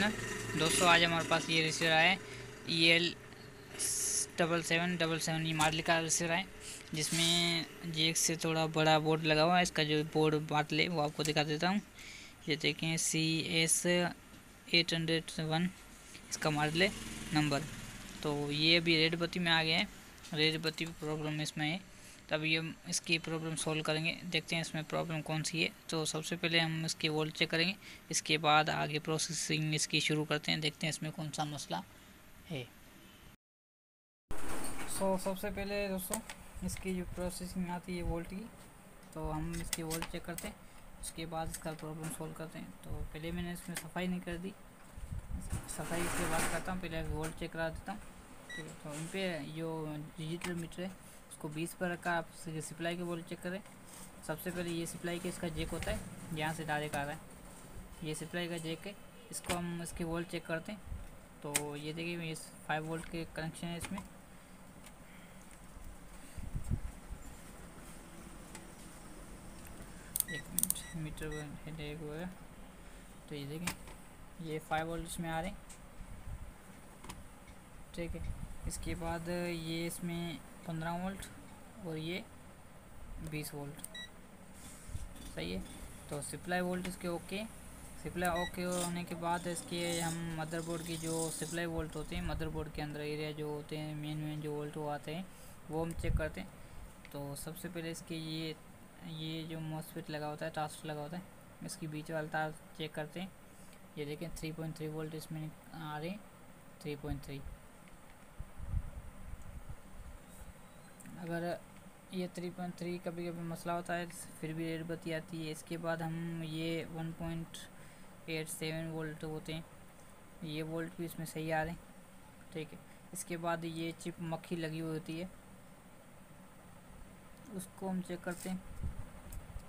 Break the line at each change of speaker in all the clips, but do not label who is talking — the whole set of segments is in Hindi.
चैनल। दोस्तों आज हमारे पास ये रिसीवर आया है EL7777 ये मॉडल का रिसीवर है, जिसमें जेक से थोड़ा बड़ा बोर्ड लगा हुआ है। इसका जो बोर्ड मॉडल है वो आपको दिखा देता हूँ। ये देखें CS801 इसका मॉडल है नंबर। तो ये अभी रेड बत्ती में आ गया है, रेड बत्ती प्रॉब्लम इसमें है। तब ये इसकी प्रॉब्लम सॉल्व करेंगे, देखते हैं इसमें प्रॉब्लम कौन सी है। तो सबसे पहले हम इसकी वोल्ट चेक करेंगे, इसके बाद आगे प्रोसेसिंग इसकी शुरू करते हैं, देखते हैं इसमें कौन सा मसला है। सबसे पहले दोस्तों इसकी जो प्रोसेसिंग आती है वोल्ट की, तो हम इसकी वोल्ट चेक करते हैं, उसके बाद इसका प्रॉब्लम सॉल्व करते हैं। तो पहले मैंने इसमें सफाई नहीं कर दी, सफाई इसके बाद करता हूँ। पहले वोल्ट चेक करा देता हूँ, ठीक है। तो इन पर जो डिजिटल मीटर है उसको 20 पर रखा, आप सप्लाई के वोल्ट चेक करें। सबसे पहले ये सप्लाई के इसका जैक होता है, यहाँ से डायरेक्ट आ रहा है, ये सप्लाई का जैक है। इसको हम इसके वोल्ट चेक करते हैं। तो ये देखिए ये 5 वोल्ट के कनेक्शन है इसमें। एक मिनट, मीटर हेडेक हुआ है। तो ये देखें ये 5 वोल्ट इसमें आ रहे हैं, ठीक है। इसके बाद ये इसमें 15 वोल्ट और ये 20 वोल्ट, सही है। तो सप्लाई वोल्ट इसके ओके। सप्लाई ओके होने के बाद इसके हम मदरबोर्ड की जो सप्लाई वोल्ट होते हैं, मदरबोर्ड के अंदर एरिया जो होते हैं मेन जो वोल्ट वो आते हैं वो हम चेक करते हैं। तो सबसे पहले इसके ये जो मॉसफेट लगा होता है, ट्रांजिस्टर लगा होता है, इसकी बीच वाला तार चेक करते हैं। ये देखें 3.3 वोल्ट इसमें आ रहे हैं, 3.3। अगर ये 3.3 कभी कभी मसला होता है फिर भी रेड बत्ती आती है। इसके बाद हम ये 1.87 वोल्ट होते हैं, ये वोल्ट भी इसमें सही आ रहे हैं, ठीक है। इसके बाद ये चिप मक्खी लगी हुई होती है, उसको हम चेक करते हैं,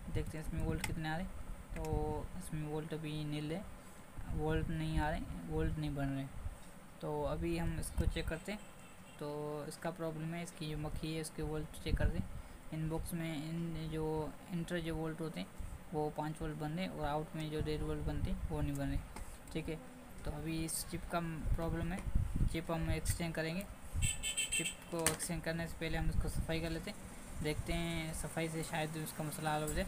देखते हैं इसमें वोल्ट कितने आ रहे हैं। तो इसमें वोल्ट अभी नील है, वोल्ट नहीं आ रहे, वोल्ट नहीं बन रहे। तो अभी हम इसको चेक करते हैं। तो इसका प्रॉब्लम है, इसकी जो मक्खी है उसके वोल्ट चेक करते हैं। इनबॉक्स में इन जो इंटर जो वोल्ट होते हैं वो 5 वोल्ट बन रहे, और आउट में जो 1.5 वोल्ट बनते हैं वो नहीं बन रहे, ठीक है। तो अभी इस चिप का प्रॉब्लम है, चिप हम एक्सचेंज करेंगे। चिप को एक्सचेंज करने से पहले हम इसको सफाई कर लेते हैं, देखते हैं सफाई से शायद उसका मसला हल हो जाए,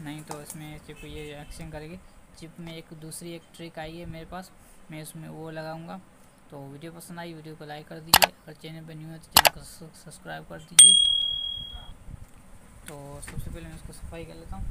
नहीं तो इसमें चिप ये एक्सचेंज करेंगे। चिप में एक दूसरी एक ट्रिक आई है मेरे पास, मैं उसमें वो लगाऊंगा। तो वीडियो पसंद आई वीडियो को लाइक कर दीजिए, अगर चैनल पर न्यू है तो चैनल को सब्सक्राइब कर दीजिए। तो सबसे पहले मैं इसको सफाई कर लेता हूँ।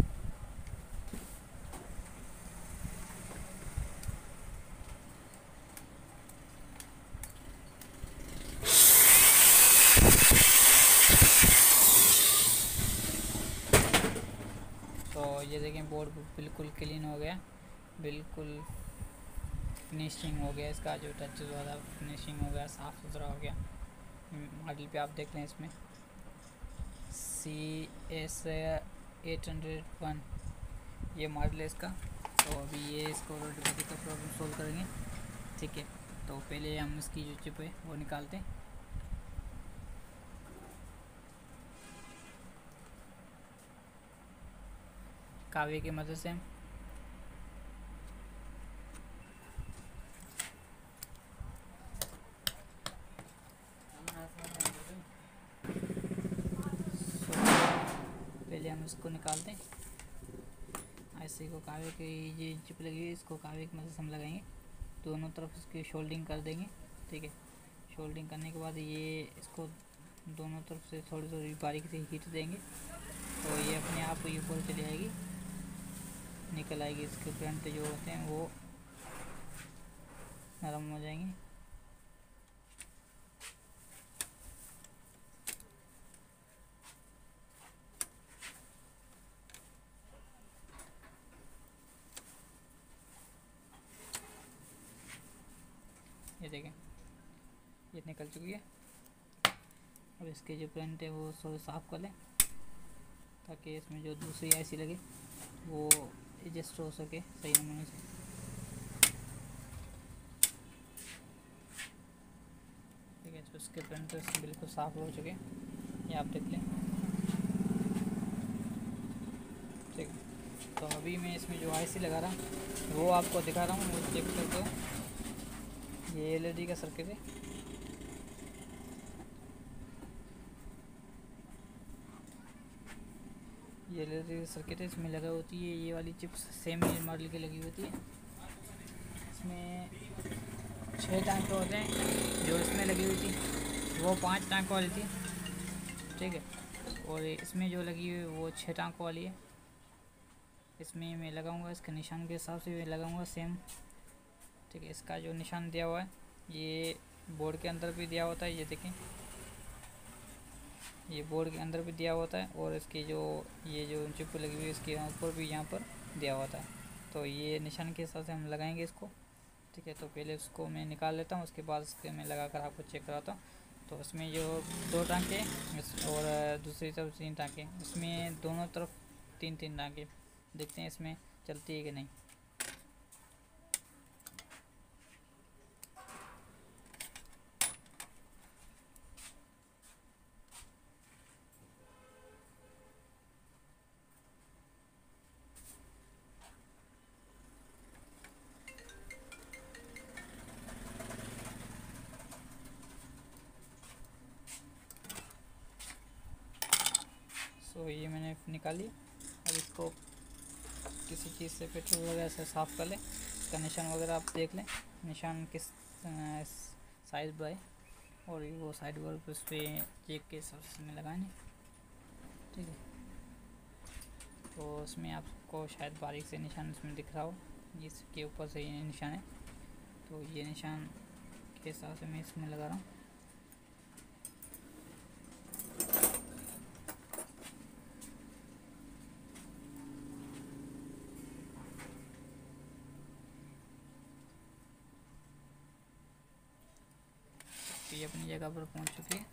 तो ये देखें बोर्ड बिल्कुल क्लीन हो गया, बिल्कुल फिनिशिंग हो गया, इसका जो टच वाला फिनिशिंग हो गया, साफ़ सुथरा हो गया। मॉडल पे आप देख लें, इसमें CS801 ये मॉडल है इसका। तो अभी ये इसको रेड बत्ती का प्रॉब्लम सोल्व करेंगे, ठीक है। तो पहले हम इसकी जो चिप है वो निकालते हैं। कावे की मदद से पहले हम इसको निकालते हैं। ऐसे को कावे की ये चिप लगी हुई है, इसको कावे की मदद से हम लगाएंगे, दोनों तरफ इसकी शोल्डिंग कर देंगे, ठीक है। शोल्डिंग करने के बाद ये इसको दोनों तरफ से थोड़ी थोड़ी बारीक से हीट देंगे, तो ये अपने आप ऊपर चली आएगी, निकल आएगी। इसके फ्रंट जो होते हैं वो नरम हो जाएंगे। ये देखें ये निकल चुकी है। अब इसके जो प्रिंट है वो थोड़ा साफ़ कर लें, ताकि इसमें जो दूसरी ऐसी लगे वो एडजस्ट हो सके सही नमूने से। ठीक है, तो इसके प्रिंटर्स बिल्कुल साफ़ हो चुके हैं, ये आप देख लें, ठीक है। तो अभी मैं इसमें जो आईसी लगा रहा हूँ वो आपको दिखा रहा हूँ, वो चेक करके ये एलईडी का सर्किट है। ये एलईडी सर्किट है, इसमें लगा होती है ये वाली चिप्स, सेम ही मॉडल की लगी होती है। इसमें 6 टांक होते हैं, जो इसमें लगी हुई थी वो 5 टांक वाली थी, ठीक है। और इसमें जो लगी हुई वो 6 टांक वाली है। इसमें मैं लगाऊंगा इसके निशान के हिसाब से मैं लगाऊंगा सेम, ठीक है। इसका जो निशान दिया हुआ है ये बोर्ड के अंदर भी दिया होता है, ये देखें, ये बोर्ड के अंदर भी दिया होता है। और इसकी जो ये जो चिप लगी हुई है इसके ऊपर भी यहाँ पर दिया होता है। तो ये निशान के हिसाब से हम लगाएंगे इसको, ठीक है। तो पहले उसको मैं निकाल लेता हूँ, उसके बाद इसके मैं लगा कर आपको चेक कराता हूँ। तो इसमें जो 2 टांके और दूसरी तरफ 3 टांके, इसमें दोनों तरफ 3-3 टांके। देखते हैं इसमें चलती है कि नहीं। तो ये मैंने निकाली। अब इसको किसी चीज़ से पेट्रोल वगैरह से साफ़ कर लें। इसका निशान वगैरह आप देख लें, निशान किस साइड पर है, और वो साइड पर उस पर चेक के हिसाब से में लगाने, ठीक है। तो उसमें आपको शायद बारीक से निशान इसमें दिख रहा हो, इसके ऊपर से ये निशान है। तो ये निशान के हिसाब से मैं इसमें लगा रहा हूँ। ये अपनी जगह पर पहुंच चुकी है।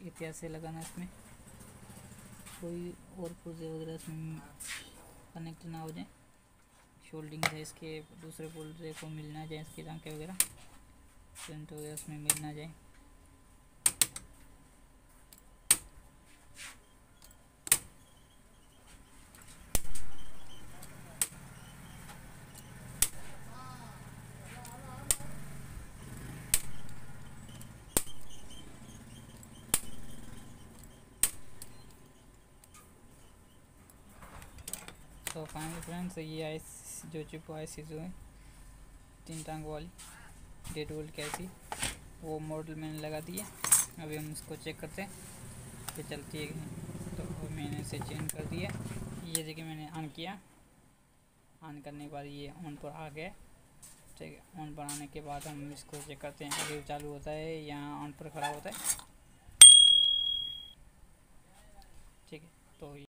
इतिहास से लगाना, इसमें कोई और पुर्जे वगैरह इसमें कनेक्ट ना हो जाए, शोल्डिंग है इसके दूसरे पुर्जे को मिल ना जाए, इसके टांके वगैरह करंट वगैरह इसमें मिल ना जाए। तो फाइनली फ्रेंड्स, ये आईसी जो चिप आईसी जो है 3 टांग वाली 1.5 वोल्ट की आईसी, वो मॉडल मैंने लगा दी है। अभी हम इसको चेक करते हैं कि चलती है कि नहीं। तो मैंने इसे चेंज कर दिया, ये देखिए मैंने ऑन किया। ऑन करने के बाद ये ऑन पर आ गया, ठीक है। ऑन पर आने के बाद हम इसको चेक करते हैं अभी चालू होता है या ऑन पर खड़ा होता है, ठीक है। तो